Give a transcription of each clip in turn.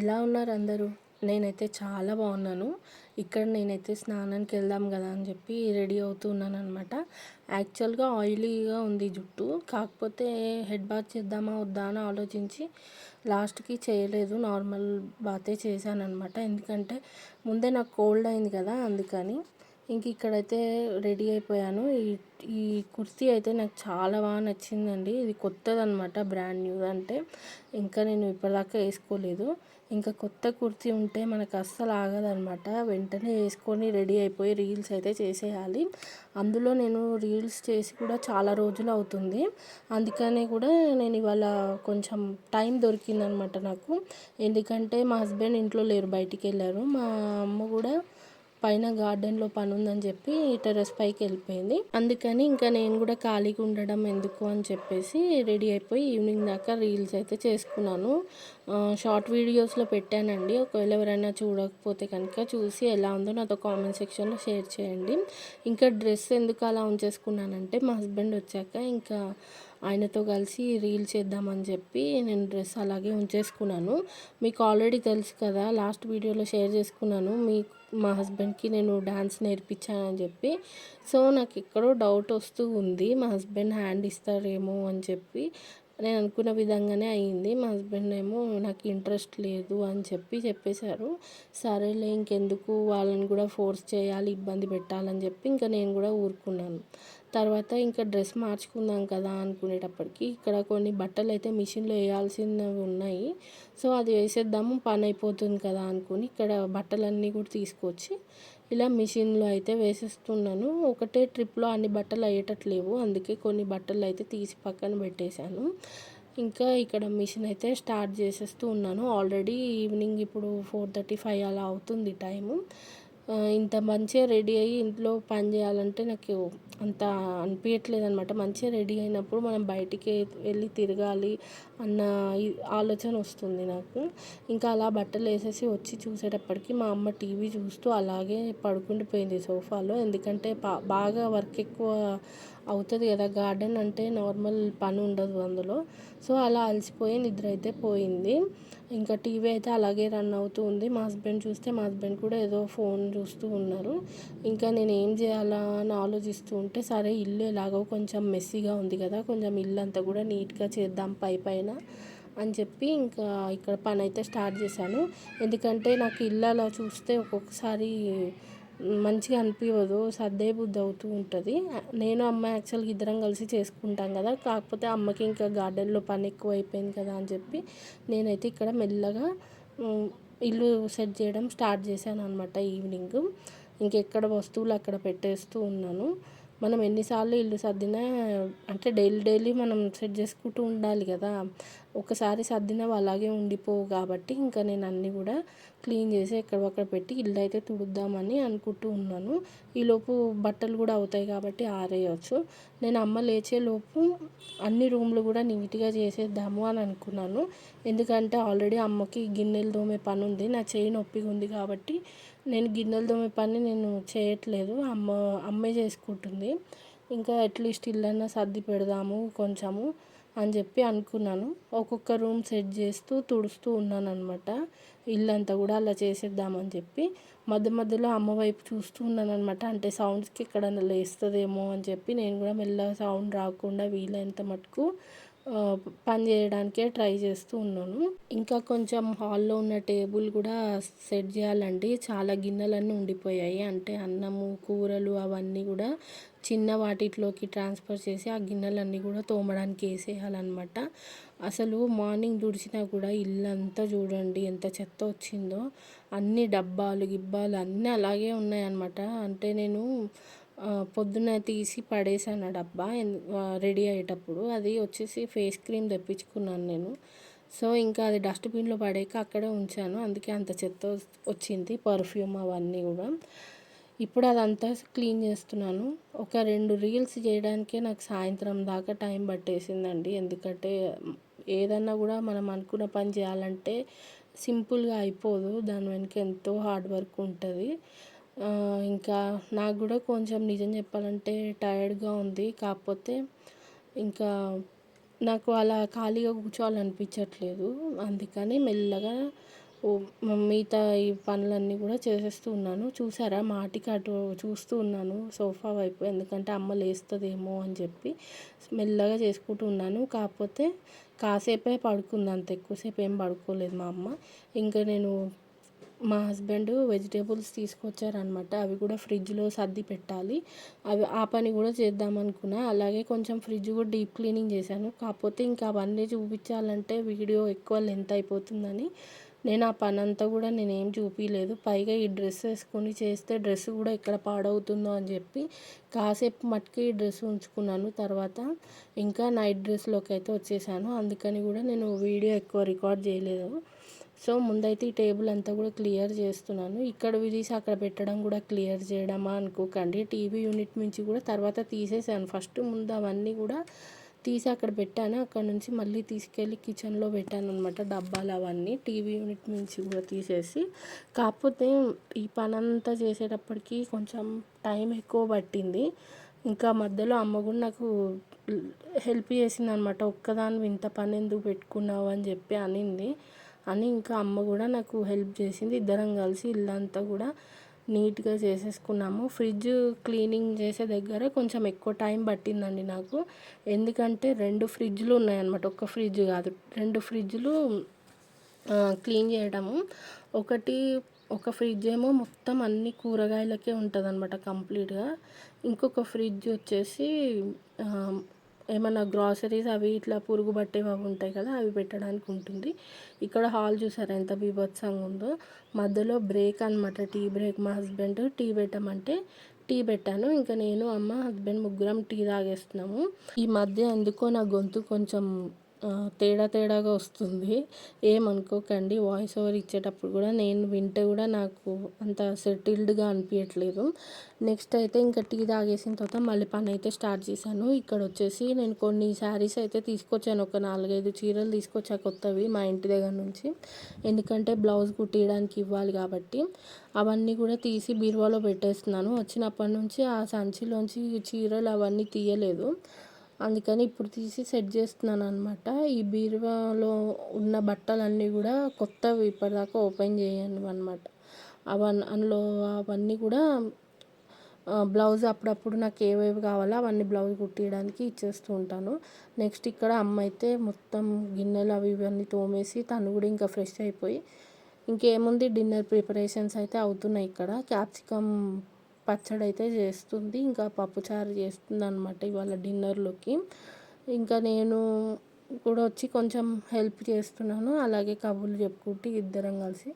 ఎలా ఉన్నారు అందరూ? నేనైతే చాలా బాగున్నాను. ఇక్కడ నేనైతే స్నానానికి వెళ్దాం కదా అని చెప్పి రెడీ అవుతూ ఉన్నాననమాట. యాక్చువల్‌గా ఆయిలీగా ఉంది జుట్టు. కాకపోతే హెడ్ బాత్ చేద్దామా వద్దా అని ఆలోచించి లాస్ట్‌కి చేయలేదు. నార్మల్ బాతే చేశాననమాట. ఎందుకంటే ముందే నాకు కోల్డ్ అయింది కదా అందుకని. ఇంక ఇక్కడైతే రెడీ అయిపోయాను. ఈ ఈ కుర్తీ అయితే నాకు చాలా బాగా నచ్చిందండి. ఇది కొత్తదనమాట, బ్రాండ్ న్యూ. అంటే ఇంకా నేను ఇప్పటిదాకా వేసుకోలేదు. ఇంకా కొత్త కుర్తీ ఉంటే మనకు అస్సలు ఆగదనమాట. వెంటనే వేసుకొని రెడీ అయిపోయి రీల్స్ అయితే చేసేయాలి. అందులో నేను రీల్స్ చేసి కూడా చాలా రోజులు అవుతుంది. అందుకని కూడా నేను ఇవాళ కొంచెం టైం దొరికిందనమాట నాకు. ఎందుకంటే మా హస్బెండ్ ఇంట్లో లేరు, బయటికి వెళ్ళారు. మా అమ్మ కూడా పైన గార్డెన్లో పని ఉందని చెప్పి టెర్రస్ పైకి వెళ్ళిపోయింది. అందుకని ఇంకా నేను కూడా ఖాళీగా ఉండడం ఎందుకు అని చెప్పేసి రెడీ అయిపోయి ఈవినింగ్ దాకా రీల్స్ అయితే చేసుకున్నాను. షార్ట్ వీడియోస్లో పెట్టానండి. ఒకవేళ ఎవరైనా చూడకపోతే కనుక చూసి ఎలా ఉందో నాతో కామెంట్ సెక్షన్లో షేర్ చేయండి. ఇంకా డ్రెస్ ఎందుకు అలా ఉంచేసుకున్నానంటే మా హస్బెండ్ వచ్చాక ఇంకా ఆయనతో కలిసి రీల్ చేద్దామని చెప్పి నేను డ్రెస్ అలాగే ఉంచేసుకున్నాను. మీకు ఆల్రెడీ తెలుసు కదా, లాస్ట్ వీడియోలో షేర్ చేసుకున్నాను మా హస్బెండ్కి నేను డాన్స్ నేర్పించానని చెప్పి. సో నాకు ఎక్కడో డౌట్ వస్తూ ఉంది, మా హస్బెండ్ హ్యాండ్ ఇస్తారేమో అని చెప్పి. నేను అనుకున్న విధంగానే అయ్యింది. మా హస్బెండ్ ఏమో నాకు ఇంట్రెస్ట్ లేదు అని చెప్పేశారు. సరేలే ఇంకెందుకు వాళ్ళని కూడా ఫోర్స్ చేయాలి, ఇబ్బంది పెట్టాలని చెప్పి ఇంకా నేను కూడా ఊరుకున్నాను. తర్వాత ఇంకా డ్రెస్ మార్చుకుందాం కదా అనుకునేటప్పటికి ఇక్కడ కొన్ని బట్టలు అయితే మిషన్లో వేయాల్సినవి ఉన్నాయి. సో అది వేసేద్దాము, పని అయిపోతుంది కదా అనుకుని ఇక్కడ బట్టలన్నీ కూడా తీసుకొచ్చి ఇలా మిషన్లో అయితే వేసేస్తున్నాను. ఒకటే ట్రిప్లో అన్ని బట్టలు అయ్యేటట్లేవు, అందుకే కొన్ని బట్టలు అయితే తీసి పక్కన పెట్టేశాను. ఇంకా ఇక్కడ మిషన్ అయితే స్టార్ట్ చేసేస్తూ ఉన్నాను. ఆల్రెడీ ఈవినింగ్ ఇప్పుడు 4:35 అలా అవుతుంది టైము. ఇంత మంచిగా రెడీ అయ్యి ఇంట్లో పని చేయాలంటే నాకు అంత అనిపించట్లేదు అనమాట. మంచిగా రెడీ అయినప్పుడు మనం బయటికి వెళ్ళి తిరగాలి అన్న ఆలోచన వస్తుంది నాకు. ఇంకా అలా బట్టలు వేసేసి వచ్చి చూసేటప్పటికి మా అమ్మ టీవీ చూస్తూ అలాగే పడుకుండిపోయింది సోఫాలో. ఎందుకంటే బాగా వర్క్ ఎక్కువ అవుతుంది కదా, గార్డెన్ అంటే నార్మల్ పని ఉండదు అందులో. సో అలా అలసిపోయి నిద్ర అయితే పోయింది. ఇంకా టీవీ అయితే అలాగే రన్ అవుతూ ఉంది. మా హస్బెండ్ చూస్తే మా హస్బెండ్ కూడా ఏదో ఫోన్ చూస్తూ ఉన్నారు. ఇంకా నేను ఏం చేయాలా అని ఆలోచిస్తూ ఉంటే సరే ఇల్లు ఎలాగో కొంచెం మెస్సీగా ఉంది కదా, కొంచెం ఇల్లు అంతా కూడా నీట్గా చేద్దాం పైన అని చెప్పి ఇంకా ఇక్కడ పని అయితే స్టార్ట్ చేశాను. ఎందుకంటే నాకు ఇల్లు అలా చూస్తే ఒక్కొక్కసారి మంచిగా అనిపించదు, సర్దే బుద్ధి అవుతూ ఉంటుంది. నేను అమ్మ యాక్చువల్గా ఇద్దరం కలిసి చేసుకుంటాం కదా, కాకపోతే అమ్మకి ఇంకా గార్డెన్లో పని ఎక్కువ అయిపోయింది కదా అని చెప్పి నేనైతే ఇక్కడ మెల్లగా ఇల్లు సెట్ చేయడం స్టార్ట్ చేశాను అనమాట. ఈవినింగ్ ఇంకెక్కడ వస్తువులు అక్కడ పెట్టేస్తూ ఉన్నాను. మనం ఎన్నిసార్లు ఇల్లు సర్దినా అంటే డైలీ మనం సెట్ చేసుకుంటూ ఉండాలి కదా, ఒకసారి సర్దినవి అలాగే ఉండిపోవు. కాబట్టి ఇంకా నేను అన్నీ కూడా క్లీన్ చేసి ఎక్కడొక్కడ పెట్టి ఇల్లు అయితే తుడుద్దామని అనుకుంటూ ఉన్నాను. ఈలోపు బట్టలు కూడా అవుతాయి కాబట్టి ఆరేయచ్చు. నేను అమ్మ లేచేలోపు అన్ని రూమ్లు కూడా నీట్గా చేసేద్దాము అని అనుకున్నాను. ఎందుకంటే ఆల్రెడీ అమ్మకి గిన్నెలు తోమే పని ఉంది, నా చేయి నొప్పిగా ఉంది కాబట్టి నేను గిన్నెలు తోమే పని నేను చేయట్లేదు, అమ్మే చేసుకుంటుంది. ఇంకా అట్లీస్ట్ ఇల్లన్నా సర్ది పెడదాము కొంచెము అని చెప్పి అనుకున్నాను. ఒక్కొక్క రూమ్ సెట్ చేస్తూ తుడుస్తూ ఉన్నాను అనమాట. ఇల్లంతా కూడా అలా చేసేద్దామని చెప్పి మధ్య మధ్యలో అమ్మ వైపు చూస్తూ ఉన్నాను అనమాట. అంటే సౌండ్స్కి ఎక్కడన్నా లేస్తుందేమో అని చెప్పి నేను కూడా మెల్లగా సౌండ్ రాకుండా వీలైనంత మటుకు పని చేయడానికే ట్రై చేస్తూ ఉన్నాను. ఇంకా కొంచెం హాల్లో ఉన్న టేబుల్ కూడా సెట్ చేయాలండి. చాలా గిన్నెలన్నీ ఉండిపోయాయి, అంటే అన్నము కూరలు అవన్నీ కూడా చిన్న వాటిలోకి ట్రాన్స్ఫర్ చేసి ఆ గిన్నెలన్నీ కూడా తోమడానికి వేసేయాలన్నమాట. అసలు మార్నింగ్ తుడిచినా కూడా ఇల్లంతా చూడండి ఎంత చెత్త వచ్చిందో. అన్ని డబ్బాలు గిబ్బాలు అన్నీ అలాగే ఉన్నాయన్నమాట. అంటే నేను పొద్దున్న తీసి పడేసాను ఆ డబ్బా రెడీ అయ్యేటప్పుడు. అది వచ్చేసి ఫేస్ క్రీమ్ తెప్పించుకున్నాను నేను. సో ఇంకా అది డస్ట్బిన్లో పడేక అక్కడే ఉంచాను, అందుకే అంత చెత్త వచ్చింది, పర్ఫ్యూమ్ అవన్నీ కూడా. ఇప్పుడు అదంతా క్లీన్ చేస్తున్నాను. ఒక 2 రీల్స్ చేయడానికే నాకు సాయంత్రం దాకా టైం పట్టేసిందండి. ఎందుకంటే ఏదన్నా కూడా మనం అనుకున్న పని చేయాలంటే సింపుల్గా అయిపోదు, దాని వెనుక ఎంతో హార్డ్ వర్క్ ఉంటుంది. ఇంకా నాకు కూడా కొంచెం నిజం చెప్పాలంటే టైర్డ్గా ఉంది. కాకపోతే ఇంకా నాకు అలా ఖాళీగా కూర్చోవాలనిపించట్లేదు. అందుకని మెల్లగా మిగతా ఈ పనులన్నీ కూడా చేసేస్తూ ఉన్నాను. చూసారా మాటికి అటు చూస్తూ ఉన్నాను సోఫా వైపు, ఎందుకంటే అమ్మ లేస్తుందేమో అని చెప్పి మెల్లగా చేసుకుంటూ ఉన్నాను. కాకపోతే కాసేపే పడుకుంది, అంత ఎక్కువసేపు ఏం పడుకోలేదు మా అమ్మ. ఇంకా నేను మా హస్బెండ్ వెజిటేబుల్స్ తీసుకొచ్చారనమాట, అవి కూడా ఫ్రిడ్జ్లో సర్ది పెట్టాలి. ఆ పని కూడా చేద్దామనుకున్నా. అలాగే కొంచెం ఫ్రిడ్జ్ కూడా డీప్ క్లీనింగ్ చేశాను. కాకపోతే ఇంకా అవన్నీ చూపించాలంటే వీడియో ఎక్కువ లెంత్ అయిపోతుందని నేను ఆ పని అంతా కూడా నేనేం చూపించలేదు. పైగా ఈ డ్రెస్ వేసుకొని చేస్తే డ్రెస్ కూడా ఎక్కడ పాడవుతుందో అని చెప్పి కాసేపు మట్టుకి ఈ డ్రెస్ ఉంచుకున్నాను. తర్వాత ఇంకా నైట్ డ్రెస్లోకి అయితే వచ్చేసాను. అందుకని కూడా నేను వీడియో ఎక్కువ రికార్డ్ చేయలేదు. సో ముందైతే ఈ టేబుల్ అంతా కూడా క్లియర్ చేస్తున్నాను. ఇక్కడ తీసి అక్కడ పెట్టడం కూడా క్లియర్ చేయడమా అనుకోకండి. టీవీ యూనిట్ నుంచి కూడా తర్వాత తీసేసాను. ఫస్ట్ ముందు అవన్నీ కూడా తీసి అక్కడ పెట్టాను. అక్కడ నుంచి మళ్ళీ తీసుకెళ్ళి కిచెన్లో పెట్టాను అనమాట, డబ్బాలు అవన్నీ టీవీ యూనిట్ నుంచి కూడా తీసేసి. కాకపోతే ఈ పని అంతా చేసేటప్పటికి కొంచెం టైం ఎక్కువ పట్టింది. ఇంకా మధ్యలో అమ్మ కూడా నాకు హెల్ప్ చేసింది అనమాట. ఒక్కదాన్ని ఇంత పని ఎందుకు పెట్టుకున్నావు అని చెప్పి అని ఇంకా అమ్మ కూడా నాకు హెల్ప్ చేసింది. ఇద్దరం కలిసి ఇల్లంతా కూడా నీట్గా చేసేసుకున్నాము. ఫ్రిడ్జ్ క్లీనింగ్ చేసే దగ్గర కొంచెం ఎక్కువ టైం పట్టిందండి నాకు, ఎందుకంటే 2 ఫ్రిడ్జ్లు ఉన్నాయన్నమాట, ఒక్క ఫ్రిడ్జ్ కాదు, 2 ఫ్రిడ్జ్లు క్లీన్ చేయడము. ఒక ఫ్రిడ్జ్ ఏమో మొత్తం అన్ని కూరగాయలకే ఉంటుంది అనమాట కంప్లీట్గా. ఇంకొక ఫ్రిడ్జ్ వచ్చేసి ఏమన్నా గ్రాసరీస్ అవి ఇట్లా పురుగు పట్టేవి అవి ఉంటాయి కదా, అవి పెట్టడానికి ఉంటుంది. ఇక్కడ హాల్ చూసారా ఎంత బీభత్సంగా ఉందో. మధ్యలో బ్రేక్ అనమాట, టీ బ్రేక్. మా హస్బెండ్ టీ పెట్టమంటే టీ పెట్టాను. ఇంకా నేను అమ్మ హస్బెండ్ ముగ్గురం టీ తాగేస్తున్నాము. ఈ మధ్య ఎందుకో నా గొంతు కొంచెం తేడాగా వస్తుంది, ఏమనుకోకండి. వాయిస్ ఓవర్ ఇచ్చేటప్పుడు కూడా నేను వింటే కూడా నాకు అంత సెటిల్డ్గా అనిపించట్లేదు. నెక్స్ట్ అయితే ఇంకా టీ తాగేసిన తర్వాత మళ్ళీ పని అయితే స్టార్ట్ చేశాను. ఇక్కడ వచ్చేసి నేను కొన్ని శారీస్ అయితే తీసుకొచ్చాను, ఒక 4-5 చీరలు తీసుకొచ్చా కొత్తవి మా ఇంటి దగ్గర నుంచి. ఎందుకంటే బ్లౌజ్ కుట్టియడానికి ఇవ్వాలి కాబట్టి అవన్నీ కూడా తీసి బీరువాలో పెట్టేస్తున్నాను. వచ్చినప్పటి నుంచి ఆ సంచిలోంచి చీరలు అవన్నీ తీయలేదు, అందుకని ఇప్పుడు తీసి సెట్ చేస్తున్నాను అనమాట. ఈ బీరువాలో ఉన్న బట్టలన్నీ కూడా కొత్తవి, ఇప్పటిదాకా ఓపెన్ చేయను అనమాట. అందులో అవన్నీ కూడా బ్లౌజ్ అప్పుడప్పుడు నాకు ఏవేవి కావాలో అవన్నీ బ్లౌజ్ కుట్టియడానికి ఇచ్చేస్తూ ఉంటాను. నెక్స్ట్ ఇక్కడ అమ్మ అయితే మొత్తం గిన్నెలు అవి ఇవన్నీ తోమేసి తను కూడా ఇంకా ఫ్రెష్ అయిపోయి ఇంకేముంది డిన్నర్ ప్రిపరేషన్స్ అయితే అవుతున్నాయి. ఇక్కడ క్యాప్సికమ్ పచ్చడి అయితే చేస్తుంది, ఇంకా పప్పుచారు చేస్తుంది అనమాట ఇవాళ డిన్నర్లోకి. ఇంకా నేను కూడా వచ్చి కొంచెం హెల్ప్ చేస్తున్నాను. అలాగే కబుర్లు చెప్పుకుంటూ ఇద్దరం కలిసి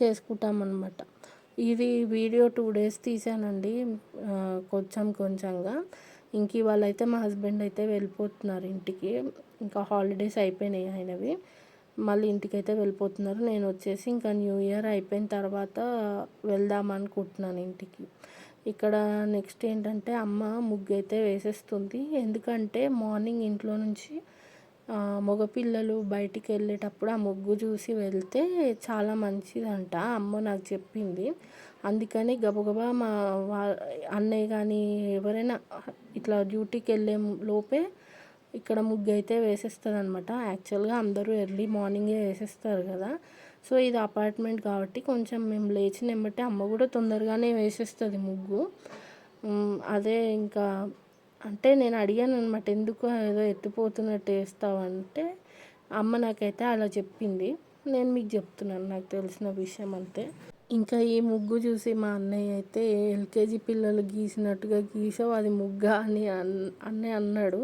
చేసుకుంటామన్నమాట. ఇది వీడియో 2 days తీసానండి, కొంచెంగా. ఇంక ఇవాళ అయితే మా హస్బెండ్ అయితే వెళ్ళిపోతున్నారు ఇంటికి. ఇంకా హాలిడేస్ అయిపోయినాయి ఆయనవి, మళ్ళీ ఇంటికైతే వెళ్ళిపోతున్నారు. నేను వచ్చేసి ఇంకా న్యూ ఇయర్ అయిపోయిన తర్వాత వెళ్దాం అనుకుంటున్నాను ఇంటికి. ఇక్కడ నెక్స్ట్ ఏంటంటే అమ్మ ముగ్గు అయితే వేసేస్తుంది. ఎందుకంటే మార్నింగ్ ఇంట్లో నుంచి మగపిల్లలు బయటికి వెళ్ళేటప్పుడు ఆ ముగ్గు చూసి వెళ్తే చాలా మంచిదంట, అమ్మ నాకు చెప్పింది. అందుకని గబగబా మా అన్నయ్య కానీ ఎవరైనా ఇట్లా డ్యూటీకి వెళ్ళే లోపే ఇక్కడ ముగ్గు అయితే వేసేస్తుంది అనమాట. యాక్చువల్గా అందరూ ఎర్లీ మార్నింగే వేసేస్తారు కదా. సో ఇది అపార్ట్మెంట్ కాబట్టి కొంచెం మేము లేచిన వెంబటే అమ్మ కూడా తొందరగానే వేసేస్తుంది ముగ్గు. అదే ఇంకా అంటే నేను అడిగాను అనమాట, ఎందుకు ఏదో ఎత్తిపోతున్నట్టు వేస్తావంటే అమ్మ నాకైతే అలా చెప్పింది. నేను మీకు చెప్తున్నాను నాకు తెలిసిన విషయం అంతే. ఇంకా ఈ ముగ్గు చూసి మా అన్నయ్య అయితే ఎల్కేజీ పిల్లలు గీసినట్టుగా గీసావు, అది ముగ్గా అని అన్నయ్య అన్నాడు.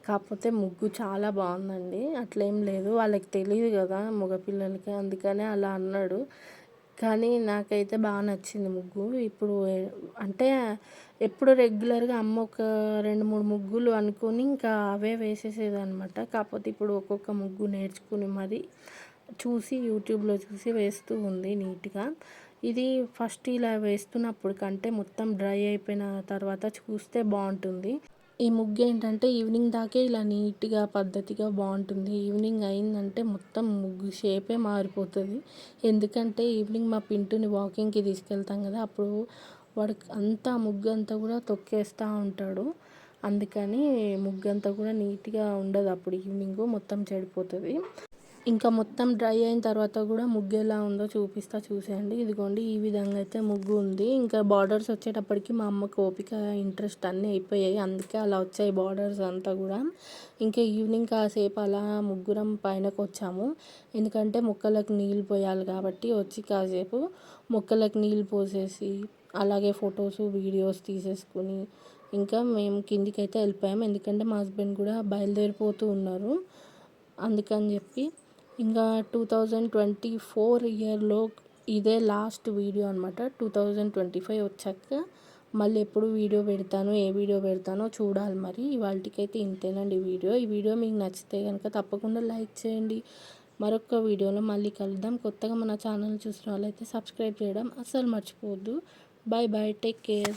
కాకపోతే ముగ్గు చాలా బాగుందండి, అట్లేం లేదు, వాళ్ళకి తెలియదు కదా మగపిల్లలకి, అందుకనే అలా అన్నాడు. కానీ నాకైతే బాగా నచ్చింది ముగ్గు. ఇప్పుడు అంటే ఎప్పుడు రెగ్యులర్గా అమ్మ ఒక 2-3 ముగ్గులు అనుకొని ఇంకా అవే వేసేసేది అనమాట. కాకపోతే ఇప్పుడు ఒక్కొక్క ముగ్గు నేర్చుకుని మరి చూసి యూట్యూబ్లో చూసి వేస్తూ ఉంది నీట్గా. ఇది ఫస్ట్ ఇలా వేస్తున్నప్పుడు కంటే మొత్తం డ్రై అయిపోయిన తర్వాత చూస్తే బాగుంటుంది. ఈ ముగ్గు ఏంటంటే ఈవినింగ్ దాకే ఇలా నీట్గా పద్ధతిగా బాగుంటుంది. ఈవినింగ్ అయిందంటే మొత్తం ముగ్గు షేపే మారిపోతుంది. ఎందుకంటే ఈవినింగ్ మా పింటుని వాకింగ్కి తీసుకెళ్తాం కదా, అప్పుడు వాడికి అంతా ముగ్గు అంతా కూడా తొక్కేస్తూ ఉంటాడు. అందుకని ముగ్గు అంతా కూడా నీట్గా ఉండదు, అప్పుడు ఈవినింగ్ మొత్తం చెడిపోతుంది. ఇంకా మొత్తం డ్రై అయిన తర్వాత కూడా ముగ్గు ఎలా ఉందో చూపిస్తా చూసేయండి. ఇదిగోండి ఈ విధంగా అయితే ముగ్గు ఉంది. ఇంకా బార్డర్స్ వచ్చేటప్పటికి మా అమ్మకి ఓపిక, ఇంట్రెస్ట్ అన్నీ అయిపోయాయి. అందుకే అలా వచ్చాయి బార్డర్స్ అంతా కూడా. ఇంకా ఈవినింగ్ కాసేపు అలా ముగ్గురం పైనకు వచ్చాము. ఎందుకంటే మొక్కలకు నీళ్ళు పోయాలి కాబట్టి వచ్చి కాసేపు మొక్కలకు నీళ్ళు పోసేసి అలాగే ఫొటోస్ వీడియోస్ తీసేసుకుని ఇంకా మేము కిందికైతే వెళ్ళిపోయాము. ఎందుకంటే మా హస్బెండ్ కూడా బయలుదేరిపోతూ ఉన్నారు. అందుకని చెప్పి ఇంకా 2024 ఇయర్లో ఇదే లాస్ట్ వీడియో అనమాట. 2025 వచ్చాక మళ్ళీ ఎప్పుడు వీడియో పెడతానో, ఏ వీడియో పెడతానో చూడాలి మరి. ఇవాళకైతే ఇంతేనండి వీడియో. ఈ వీడియో మీకు నచ్చితే కనుక తప్పకుండా లైక్ చేయండి. మరొక వీడియోలో మళ్ళీ కలుద్దాం. కొత్తగా మన ఛానల్ చూసిన వాళ్ళైతే సబ్స్క్రైబ్ చేయడం అస్సలు మర్చిపోవద్దు. Bye bye, take care.